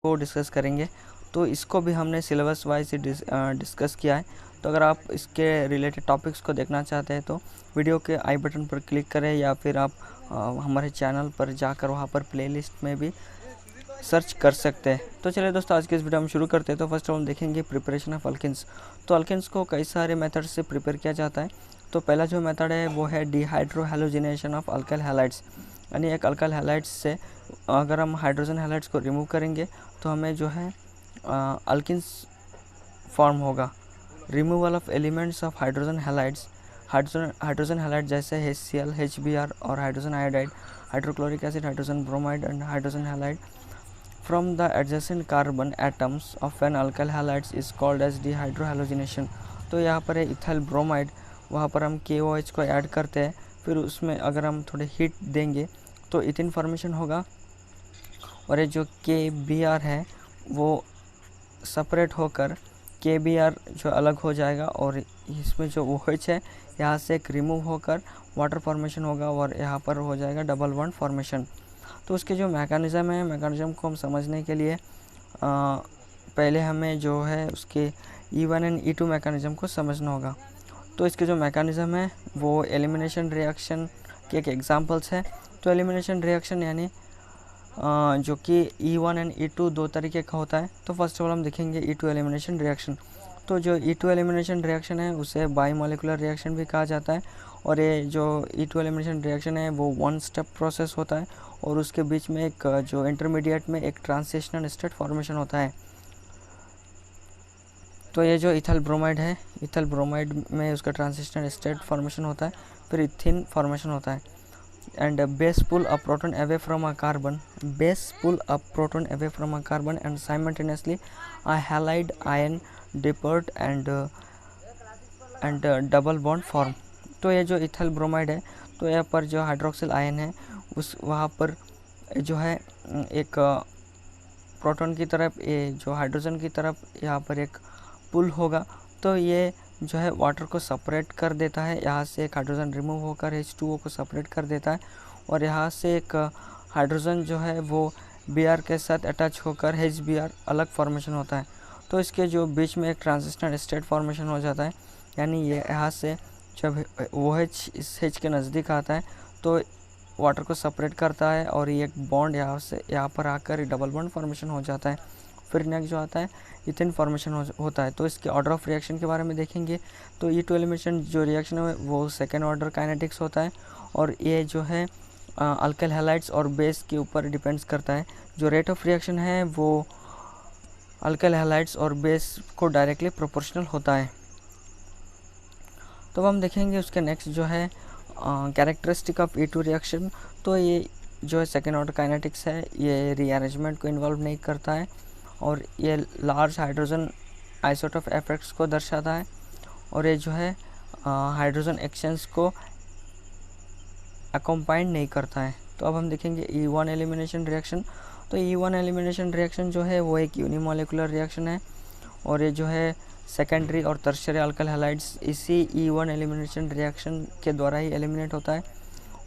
वो डिस्कस करेंगे। तो इसको भी हमने सिलेबस वाइज ही डिस्कस किया है। तो अगर आप इसके रिलेटेड टॉपिक्स को देखना चाहते हैं तो वीडियो के आई बटन पर क्लिक करें, या फिर आप हमारे चैनल पर जाकर वहाँ पर प्लेलिस्ट में भी सर्च कर सकते हैं। तो चलिए दोस्तों, आज के इस वीडियो हम शुरू करते हैं। तो फर्स्ट ऑफ ऑल देखेंगे प्रिपरेशन ऑफ अल्किन्स। तो अल्किन्स को कई सारे मेथड से प्रिपेयर किया जाता है। तो पहला जो मेथड है वो है डिहाइड्रोहैलोजिनेशन ऑफ अल्काइल हैलाइड्स, यानी एक अल्काइल हैलाइड्स से अगर हम हाइड्रोजन हैलाइड्स को रिमूव करेंगे तो हमें जो है अल्किन्स फॉर्म होगा। Removal of elements of hydrogen halides, hydrogen halide जैसे HCl, HBr और hydrogen iodide, hydrochloric acid, hydrogen bromide and hydrogen halide from the adjacent carbon atoms of an alkyl halides is called as dehydrohalogenation। तो यहाँ पर है ethyl bromide, वहाँ पर हम KOH को ऐड करते हैं, फिर उसमें अगर हम थोड़े हीट देंगे तो इथिन फॉर्मेशन होगा, और ये जो KBr है वो सेपरेट होकर KBr जो अलग हो जाएगा, और इसमें जो OH है यहाँ से एक रिमूव होकर वाटर फॉर्मेशन होगा, और यहाँ पर हो जाएगा डबल बॉन्ड फॉर्मेशन। तो उसके जो मैकेनिज़्म है, मैकेनिज़्म को हम समझने के लिए पहले हमें जो है उसके E1 एंड E2 मैकेनिज़्म को समझना होगा। तो इसके जो मैकेनिज़्म है वो एलिमिनेशन रिएक्शन के एक एग्जांपल्स है। तो एलिमिनेशन रिएक्शन यानी जो कि E1 एंड E2 दो तरीके का होता है। तो फर्स्ट ऑफ ऑल हम देखेंगे E2 एलिमिनेशन रिएक्शन। तो जो E2 एलिमिनेशन रिएक्शन है उसे बाईमोलिकुलर रिएक्शन भी कहा जाता है, और ये जो E2 एलिमिनेशन रिएक्शन है वो वन स्टेप प्रोसेस होता है, और उसके बीच में एक जो इंटरमीडिएट में एक ट्रांजिशनल स्टेट फॉर्मेशन होता है। तो ये जो इथाइल ब्रोमाइड है, इथाइल ब्रोमाइड में उसका ट्रांजिशनल स्टेट फॉर्मेशन होता है, फिर इथिन फॉर्मेशन होता है। And base pull a proton away from a carbon, base pull a proton away from a carbon and simultaneously a halide ion depart and double bond form. तो ये जो ethyl bromide है, तो यहाँ पर जो हाइड्रोक्सिल आयन है उस वहाँ पर जो है एक प्रोटॉन की तरफ, ये जो हाइड्रोजन की तरफ यहाँ पर एक पुल होगा। तो ये जो है वाटर को सेपरेट कर देता है, यहाँ से एक हाइड्रोजन रिमूव होकर H2O को सेपरेट कर देता है, और यहाँ से एक हाइड्रोजन जो है वो Br के साथ अटैच होकर HBr अलग फॉर्मेशन होता है। तो इसके जो बीच में एक ट्रांजिशनल स्टेट फॉर्मेशन हो जाता है, यानी ये यहाँ से जब OH इस H के नज़दीक आता है तो वाटर को सेपरेट करता है, और ये एक बॉन्ड यहाँ पर आकर डबल बॉन्ड फॉर्मेशन हो जाता है। फिर नेक्स्ट जो आता है इथिन फॉर्मेशन होता है। तो इसके ऑर्डर ऑफ रिएक्शन के बारे में देखेंगे। तो E2 एलिमिनेशन जो रिएक्शन है वो सेकेंड ऑर्डर काइनेटिक्स होता है, और ये जो है अल्काइल हैलाइड्स और बेस के ऊपर डिपेंड्स करता है। जो रेट ऑफ रिएक्शन है वो अल्काइल हैलाइड्स और बेस को डायरेक्टली प्रोपोर्शनल होता है। तो हम देखेंगे उसके नेक्स्ट जो है कैरेक्टरिस्टिक ऑफ E2 रिएक्शन। तो ये जो है सेकेंड ऑर्डर काइनेटिक्स है, ये रीअरेंजमेंट को इन्वॉल्व नहीं करता है, और ये लार्ज हाइड्रोजन आइसोटोप इफेक्ट्स को दर्शाता है, और ये जो है हाइड्रोजन एक्सचेंज को अकम्पाइंड नहीं करता है। तो अब हम देखेंगे E1 एलिमिनेशन रिएक्शन। तो E1 एलिमिनेशन रिएक्शन जो है वो एक यूनिमोलिकुलर रिएक्शन है, और ये जो है सेकेंडरी और टर्शियरी अल्काइल हैलाइड्स इसी E1 एलिमिनेशन रिएक्शन के द्वारा ही एलिमिनेट होता है,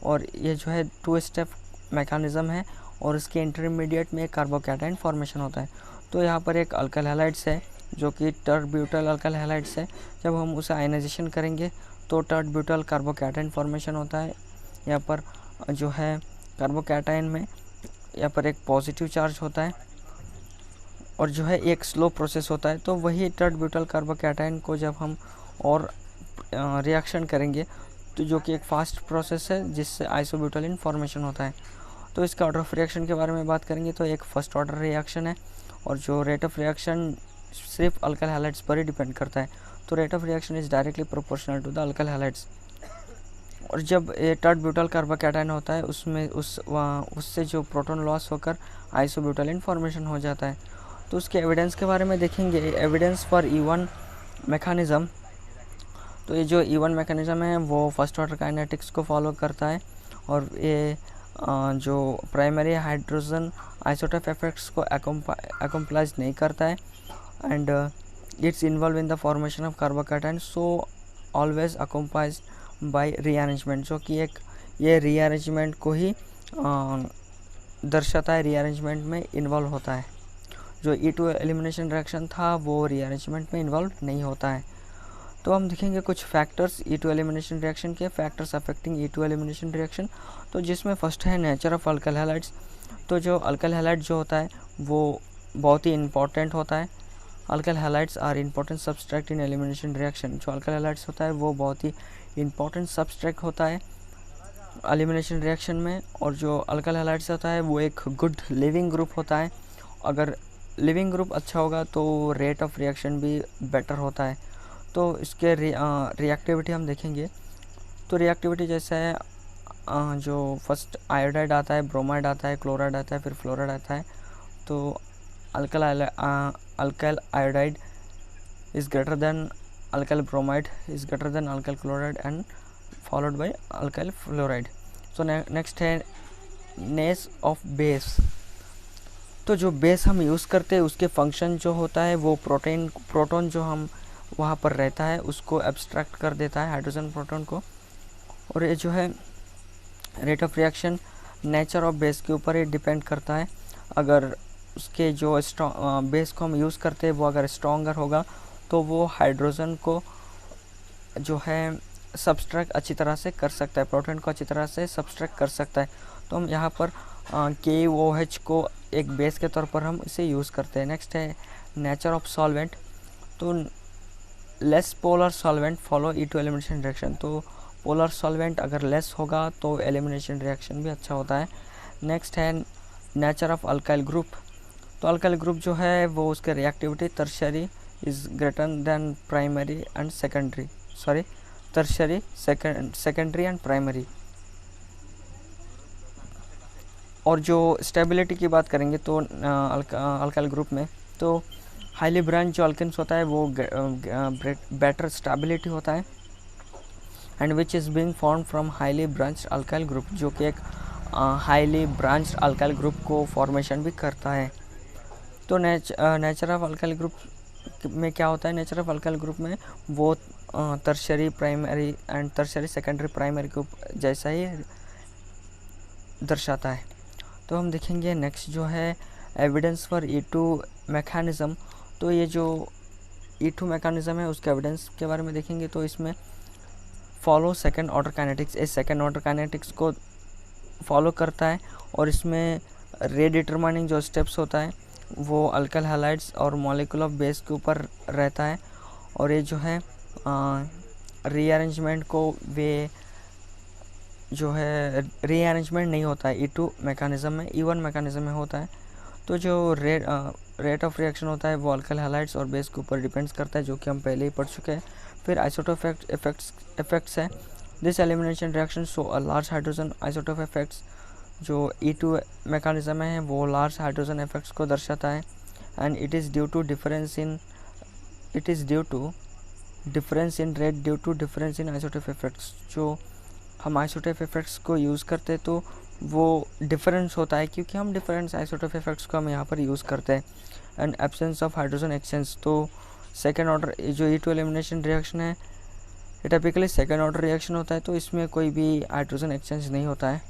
और ये जो है 2 स्टेप मैकेनिज़्म है, और इसके इंटरमीडिएट में एक कार्बोकैटायन फॉर्मेशन होता है। तो यहाँ पर एक अल्काइल हैलाइड्स है जो कि टर्ट ब्यूटाइल अल्काइल हैलाइड्स है। जब हम उसे आयनाइजेशन करेंगे तो टर्ट ब्यूटाइल कार्बोकैटायन फॉर्मेशन होता है। यहाँ पर जो है कार्बोकैटायन में यहाँ पर एक पॉजिटिव चार्ज होता है, और जो है एक स्लो प्रोसेस होता है। तो वही टर्ट ब्यूटाइल कार्बोकैटायन को जब हम और रिएक्शन करेंगे तो जो कि एक फास्ट प्रोसेस है जिससे आइसोब्यूटाइलिन फॉर्मेशन होता है। तो इसका ऑर्डर ऑफ रिएक्शन के बारे में बात करेंगे तो एक फर्स्ट ऑर्डर रिएक्शन है, और जो रेट ऑफ रिएक्शन सिर्फ अल्काइल हैलाइड्स पर ही डिपेंड करता है। तो rate of reaction is directly proportional to the alkyl halides. और जब ये टर्ट ब्यूटाइल कार्बोकैटायन होता है उसमें उससे जो प्रोटॉन लॉस होकर आइसोब्यूटाइलिन फॉर्मेशन हो जाता है। तो उसके एविडेंस के बारे में देखेंगे। Evidence for E1 mechanism. तो ये जो E1 मैकेनिज़्म है वो फर्स्ट ऑर्डर काइनेटिक्स को फॉलो करता है, और ये जो प्राइमरी हाइड्रोजन आइसोटोप इफेक्ट्स को अकम्प्लाइज नहीं करता है, and it's involve in the formation of carbocation, so always accompanies by rearrangement, जो कि एक ये रीअरेंजमेंट को ही दर्शाता है, रीअरेंजमेंट में इन्वॉल्व होता है। जो E2 एलिमिनेशन रिएक्शन था वो रीअरेंजमेंट में इन्वॉल्व नहीं होता है। तो हम देखेंगे कुछ फैक्टर्स E2 एलिमिनेशन रिएक्शन के, factors affecting E2 elimination reaction. तो जिसमें फर्स्ट है नेचर ऑफ अल्काइल हैलाइड्स। तो जो अल्काइल हैलाइड जो होता है वो बहुत ही इंपॉर्टेंट होता है। Alkyl halides are important substrate in elimination reaction. जो अल्काइल हैलाइड्स होता है वो बहुत ही इंपॉर्टेंट सब्सट्रैक्ट होता है एलिमिनेशन रिएक्शन में। और जो अल्काइल हैलाइड्स होता है वो एक गुड लिविंग ग्रुप होता है। अगर लिविंग ग्रुप अच्छा होगा तो रेट ऑफ रिएक्शन भी बेटर होता है। तो इसके रिएक्टिविटी हम देखेंगे। तो रिएक्टिविटी जैसे है जो फर्स्ट आयोडाइड आता है, ब्रोमाइड आता है, क्लोराइड आता है, फिर फ्लोराइड आता है। तो alkyl iodide is greater than alkyl bromide, is greater than alkyl chloride and followed by alkyl fluoride. So next है नेस ऑफ बेस। तो जो बेस हम यूज़ करते हैं उसके फंक्शन जो होता है वो प्रोटॉन जो हम वहाँ पर रहता है उसको एब्स्ट्रैक्ट कर देता है, हाइड्रोजन प्रोटॉन को। और ये जो है rate of reaction nature of base के ऊपर ही डिपेंड करता है। अगर उसके जो बेस को हम यूज़ करते हैं वो अगर स्ट्रॉन्गर होगा तो वो हाइड्रोजन को जो है सब्सट्रैक्ट अच्छी तरह से कर सकता है, प्रोटॉन को अच्छी तरह से सब्सट्रैक्ट कर सकता है। तो हम यहाँ पर KOH को एक बेस के तौर पर हम इसे यूज़ करते हैं। नेक्स्ट है नेचर ऑफ सॉल्वेंट। तो less polar solvent follow E2 elimination reaction. तो पोलर सॉल्वेंट अगर लेस होगा तो एलिमिनेशन रिएक्शन भी अच्छा होता है। नेक्स्ट है नेचर ऑफ अल्काइल ग्रुप। तो अल्काइल ग्रुप जो है वो उसके reactivity tertiary is greater than primary and secondary, tertiary, secondary and primary. और जो स्टेबिलिटी की बात करेंगे तो अल्काइल ग्रुप में तो हाईली ब्रांच जो अल्केन्स होता है वो बेटर स्टेबिलिटी होता है and which is being form from highly branched alkyl group, जो कि एक हाईली ब्रांच्ड अल्काइल ग्रुप को फॉर्मेशन भी करता है। तो नेचर ऑफ अल्काइल ग्रुप में क्या होता है, नेचर ऑफ अल्काइल ग्रुप में वो tertiary, primary and tertiary, secondary, primary group जैसा ही दर्शाता है। तो हम देखेंगे नेक्स्ट जो है एविडेंस फॉर E2 मैकेनिज़्म। तो ये जो E2 मैकेनिज़्म है उसके एविडेंस के बारे में देखेंगे। तो इसमें फॉलो सेकेंड ऑर्डर काइनेटिक्स, इस सेकेंड ऑर्डर काइनेटिक्स को फॉलो करता है। और इसमें रीडिटरमाइनिंग जो स्टेप्स होता है वो अल्काइल हैलाइड्स और मॉलिक्यूल ऑफ बेस के ऊपर रहता है। और ये जो है रीअरेंजमेंट को वे जो है रीअरेंजमेंट नहीं होता है E2 मैकेनिज़्म में, E1 मैकेनिज़्म में होता है। तो जो रेट ऑफ रिएक्शन होता है वो अल्काइल हैलाइड्स और बेस के ऊपर डिपेंड्स करता है, जो कि हम पहले ही पढ़ चुके हैं। फिर आइसोटोप इफेक्ट्स है। This elimination reaction show a large hydrogen isotope effects. जो E2 मैकेनिज़्म है वो लार्ज हाइड्रोजन इफेक्ट्स को दर्शाता है and it is due to difference in rate due to difference in isotope effects. जो हम आइसोटोप इफेक्ट्स को यूज़ करते हैं तो वो डिफरेंस होता है क्योंकि हम डिफरेंस आइसोटोप इफेक्ट्स को हम यहाँ पर यूज़ करते हैं। And absence of hydrogen exchange. तो सेकेंड ऑर्डर जो E2 एलिमिनेशन रिएक्शन है ये टिपिकली सेकेंड ऑर्डर रिएक्शन होता है, तो इसमें कोई भी हाइड्रोजन एक्सचेंज नहीं होता है।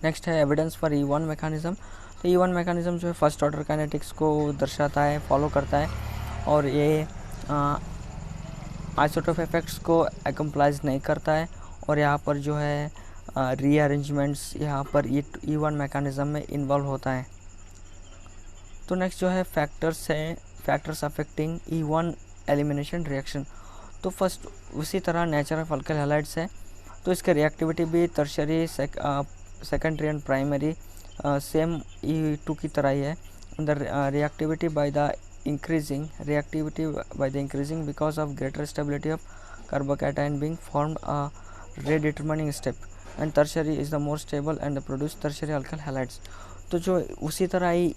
नेक्स्ट है एविडेंस फॉर E1 मैकेनिज़्म। तो E1 मैकेनिज़्म जो है फर्स्ट ऑर्डर काइनेटिक्स को दर्शाता है, फॉलो करता है। और ये आइसोटोप इफेक्ट्स को एक्म्प्लाइज नहीं करता है। और यहाँ पर जो है रीअरेंजमेंट्स यहाँ पर E1 मैकेनिज़्म में इन्वॉल्व होता है। तो नेक्स्ट जो है factors affecting E1 elimination reaction. तो फर्स्ट उसी तरह नेचर ऑफ अल्काइल हैलाइड्स है। तो इसके रिएक्टिविटी भी tertiary, secondary and primary same E2 की तरह ही है। The reactivity by the increasing because of greater stability of carbocation being formed a redetermining step, and tertiary is the more stable and produce tertiary alkyl halides। तो जो उसी तरह ही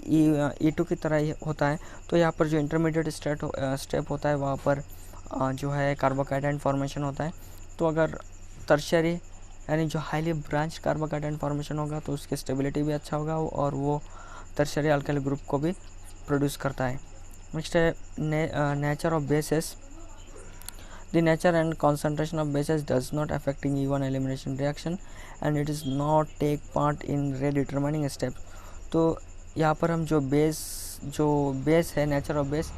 E2 की तरह ही होता है। तो यहाँ पर जो इंटरमीडिएट स्टेप होता है वहाँ पर जो है कार्बोकेटाइन फॉर्मेशन होता है। तो अगर टर्शियरी यानी जो हाईली ब्रांच कार्बोकेटाइन फॉर्मेशन होगा तो उसकी स्टेबिलिटी भी अच्छा होगा और वो टर्शियरी अल्काइल ग्रुप को भी प्रोड्यूस करता है। नेक्स्ट है nature of bases. The nature and concentration of bases does not affecting E1 elimination reaction and it is not take part in rate determining step. तो यहाँ पर हम जो बेस जो बेस है, नेचर ऑफ बेस,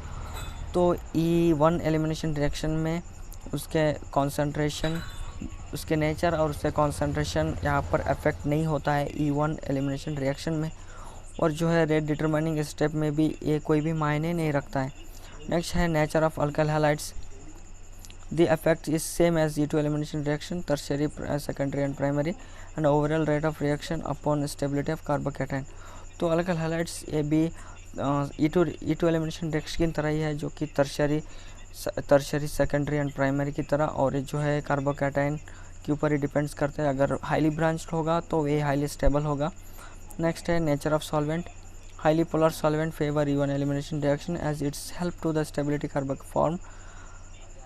तो E1 एलिमिनेशन रिएक्शन में उसके कॉन्सेंट्रेशन, उसके नेचर और उसके कॉन्सेंट्रेशन यहाँ पर अफेक्ट नहीं होता है E1 एलिमिनेशन रिएक्शन में। और जो है रेट डिटरमाइनिंग स्टेप में भी ये कोई भी मायने नहीं रखता है। नेक्स्ट है nature of alkyl halides. The effect is same as E2 elimination reaction, tertiary, secondary and primary, and overall rate of reaction upon stability of carbocation। तो अल्काइल हैलाइड्स ये भी E2 एलिमिनेशन रिएक्शन की तरह ही है, जो कि tertiary, secondary and primary की तरह, और जो है कार्बोकैटायन के ऊपर ही डिपेंड्स करता है। अगर हाईली ब्रांच्ड होगा तो ये हाईली स्टेबल होगा। नेक्स्ट है nature of solvent. Highly polar solvent favour E1 elimination reaction as its help to the stability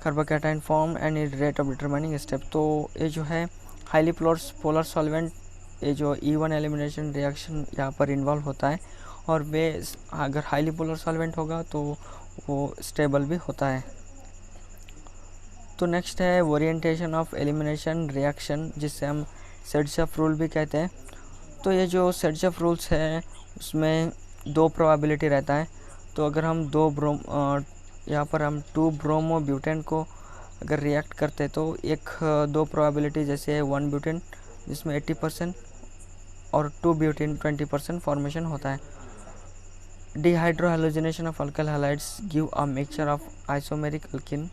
carbocation form and it rate of determining step. तो ये जो है हाईली पोलर सॉल्वेंट, ये जो E1 एलिमिनेशन रिएक्शन यहाँ पर involve होता है, और वे अगर हाईली पोलर सॉल्वेंट होगा तो वो स्टेबल भी होता है। तो नेक्स्ट है ओरिएंटेशन ऑफ एलिमिनेशन रिएक्शन, जिससे हम सेड्सफ रूल भी कहते हैं। तो ये जो सेड्सफ रूल्स है उसमें 2 प्रोबेबिलिटी रहता है। तो अगर हम यहाँ पर हम 2 ब्रोमोब्यूटेन को अगर रिएक्ट करते तो 2 प्रोबेबिलिटी जैसे है 1 ब्यूटेन जिसमें 80% और 2 ब्यूटेन 20% फॉर्मेशन होता है। Dehydrohalogenation of alkyl halides give a mixture of isomeric alkene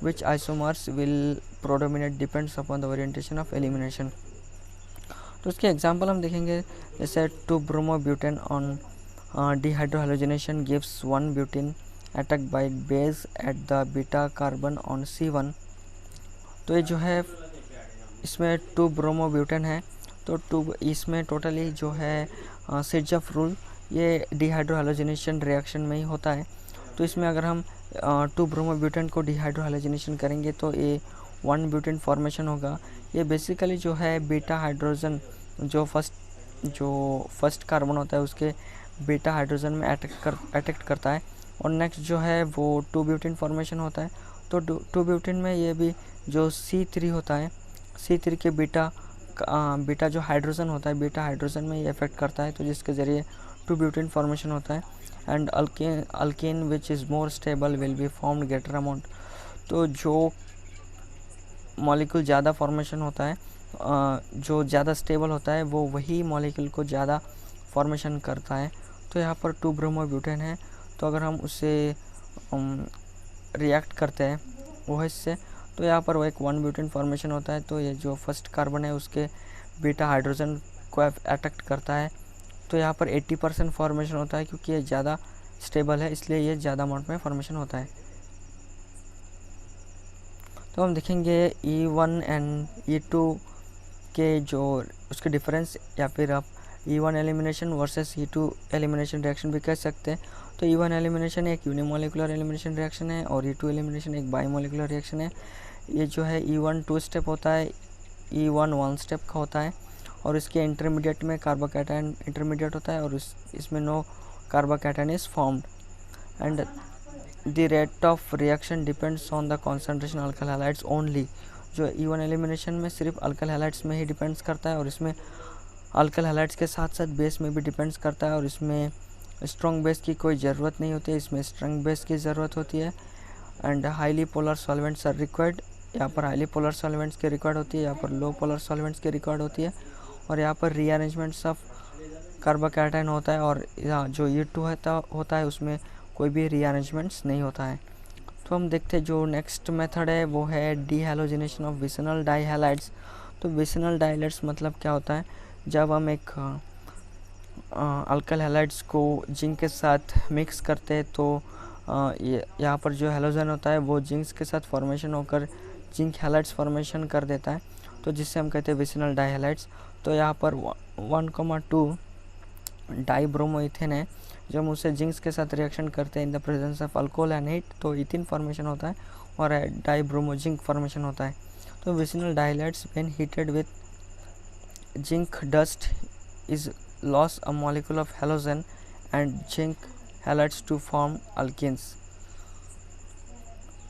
which isomers will predominate depends upon the orientation of elimination। तो उसके एग्जांपल हम देखेंगे, जैसे 2 bromobutane on dehydrohalogenation gives 1 butane attack by base at the beta carbon on C1। तो ये जो है इसमें 2 ब्रोमोब्यूटेन है, तो इसमें टोटली जो है सेड्सफ रूल ये डिहाइड्रोहैलोजिनेशन रिएक्शन में ही होता है। तो इसमें अगर हम 2 ब्रोमोब्यूटेन को डिहाइड्रोहैलोजिनेशन करेंगे तो ये 1 ब्यूटेन फॉर्मेशन होगा। ये बेसिकली जो है बीटा हाइड्रोजन जो फर्स्ट कार्बन होता है उसके बीटा हाइड्रोजन में अटैक करता है, और नेक्स्ट जो है वो 2 ब्यूटेन फॉर्मेशन होता है। तो 2 ब्यूटेन में ये भी जो C3 होता है, C3 के बीटा जो हाइड्रोजन होता है, बीटा हाइड्रोजन में ये इफेक्ट करता है, तो जिसके ज़रिए 2 ब्यूटेन फॉर्मेशन होता है। And alkane which is more stable will be formed greater amount. तो जो मॉलिक्यूल ज़्यादा फॉर्मेशन होता है, जो ज़्यादा स्टेबल होता है, वो वही मॉलिक्यूल को ज़्यादा फॉर्मेशन करता है। तो यहाँ पर 2 ब्रोमोब्यूटेन है, तो अगर हम उससे रिएक्ट करते हैं OH से, तो यहाँ पर वो 1 ब्यूटेन फॉर्मेशन होता है। तो ये जो फर्स्ट कार्बन है उसके बीटा हाइड्रोजन को अटैक करता है, तो यहाँ पर 80% फॉर्मेशन होता है, क्योंकि ये ज़्यादा स्टेबल है इसलिए ये ज़्यादा अमाउंट में फॉर्मेशन होता है। तो हम देखेंगे E1 एंड E2 के जो उसके डिफरेंस, या फिर आप E1 elimination versus E2 elimination reaction भी कह सकते हैं। तो E1 एलिमिनेशन एक यूनिमोलिकुलर एलिमिनेशन रिएक्शन है और E2 एलिमिनेशन एक बाईमोलिकुलर रिएक्शन है। ये जो है E1 2 स्टेप होता है, E1 1 स्टेप का होता है, और इसके इंटरमीडिएट में कार्बोकैटायन इंटरमीडिएट होता है, और इसमें no carbocation is formed. And the rate of reaction depends on the concentration alkyl halides only. जो E1 एलिमिनेशन में सिर्फ अल्काइल हैलाइड्स में ही डिपेंड्स करता है, और इसमें अल्काइल हैलाइड्स के साथ साथ बेस में भी डिपेंड्स करता है, और इसमें स्ट्रॉन्ग बेस की कोई ज़रूरत नहीं होती है, इसमें स्ट्रॉन्ग बेस की ज़रूरत होती है। And highly polar solvents are required. यहाँ पर हाईली पोलर सॉल्वेंट्स की रिक्वायर्ड होती है, यहाँ पर लो पोलर सॉल्वेंट्स की रिक्वायर्ड होती है, और यहाँ पर रीअरेंजमेंट्स ऑफ कार्बोकैटायन होता है, और यहाँ जो E2 होता है उसमें कोई भी रीअरेंजमेंट्स नहीं होता है। तो हम देखते हैं जो नेक्स्ट मेथड है वो है डीहैलोजिनेशन ऑफ विसिनल डाइहैलाइड्स। तो विसिनल डाइहैलाइड्स मतलब क्या होता है, जब हम एक अल्काइल हैलाइड्स को जिंक के साथ मिक्स करते हैं तो यहाँ पर जो हैलोजन होता है वो जिंक के साथ फॉर्मेशन होकर जिंक हैलाइड्स फॉर्मेशन कर देता है, तो जिससे हम कहते हैं विसिनल डाइहैलाइड्स। तो यहाँ पर 1,2 डाइब्रोमोइथेन है, जब हम उसे जिंक्स के साथ रिएक्शन करते हैं इन the presence of alcohol and heat, तो इथिन फॉर्मेशन होता है और डाइब्रोमो जिंक फॉर्मेशन होता है। तो vicinal dihalides when heated with zinc dust is loss a molecule of halogen and zinc halides to form alkenes.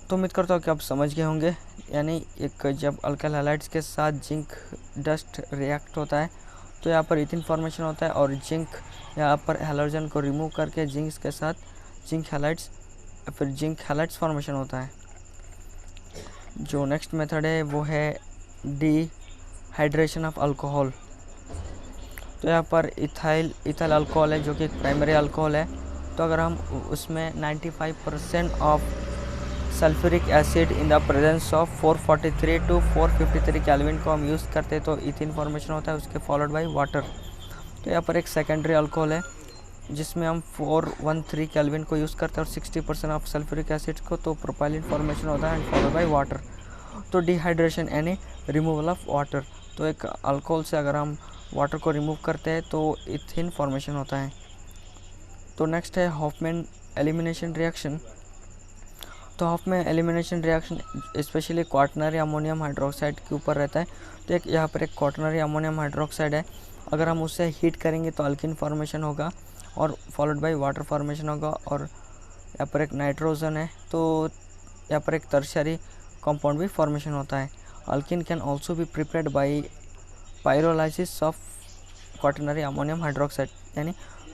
तो उम्मीद करता हूँ कि आप समझ गए होंगे, यानी एक जब अल्काइल हैलाइड्स के साथ जिंक डस्ट रिएक्ट होता है तो यहाँ पर इथिन फॉर्मेशन होता है, और जिंक यहाँ पर हैलोजन को रिमूव करके जिंक के साथ जिंक हैलाइड्स, फिर जिंक हैलाइड्स फॉर्मेशन होता है। जो नेक्स्ट मेथड है वो है डिहाइड्रेशन ऑफ अल्कोहल। तो यहाँ पर इथाइल अल्कोहल है जो कि एक प्राइमरी अल्कोहल है। तो अगर हम उसमें 95% of sulphuric acid in the presence of 443 to 453 kelvin को हम यूज़ करते हैं तो इथिन फॉर्मेशन होता है, उसके फॉलोड बाय वाटर। तो यहाँ पर एक सेकेंडरी अल्कोहल है जिसमें हम 413 केल्विन को यूज़ करते हैं और 60% ऑफ सल्फ्यूरिक एसिड को, तो प्रोपाइलिन फॉर्मेशन होता है एंड फॉलोड बाय वाटर। तो डिहाइड्रेशन यानी रिमूवल ऑफ वाटर। तो एक अल्कोहल से अगर हम वाटर को रिमूव करते हैं तो इथिन फॉर्मेशन होता है। तो नेक्स्ट है हॉफमैन एलिमिनेशन रिएक्शन। तो Hofmann elimination reaction specially quaternary ammonium hydroxide के ऊपर रहता है। तो एक यहाँ पर एक क्वाटरनरी अमोनियम हाइड्रोक्साइड है, अगर हम उसे हीट करेंगे तो अल्किन फॉर्मेशन होगा और फॉलोड बाय वाटर फॉर्मेशन होगा। और यहाँ पर एक नाइट्रोजन है, तो यहाँ पर एक टर्शियरी कंपाउंड भी फॉर्मेशन होता है। Alkene can also be prepared by pyrolysis of quaternary ammonium hydroxide, यानी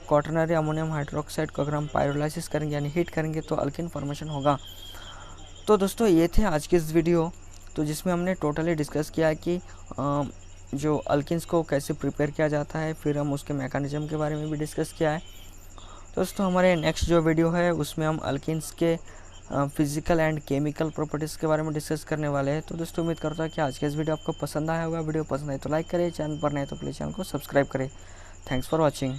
क्वाटरनरी अमोनियम हाइड्रोक्साइड को अगर हम पायरोलाइसिस करेंगे यानी हीट करेंगे तो अल्किन फॉर्मेशन होगा। तो दोस्तों ये थे आज की इस वीडियो, तो जिसमें हमने टोटली डिस्कस किया है कि जो अल्किन्स को कैसे प्रिपेयर किया जाता है, फिर हम उसके मैकेनिज्म के बारे में भी डिस्कस किया है। दोस्तों हमारे नेक्स्ट जो वीडियो है उसमें हम अल्किन्स के फिजिकल एंड केमिकल प्रॉपर्टीज़ के बारे में डिस्कस करने वाले हैं। तो दोस्तों उम्मीद करता हूँ कि आज के इस वीडियो आपको पसंद आया होगा। वीडियो पसंद आए तो लाइक करें, चैनल पर नए तो प्लीज़ चैनल को सब्सक्राइब करें। Thanks for watching.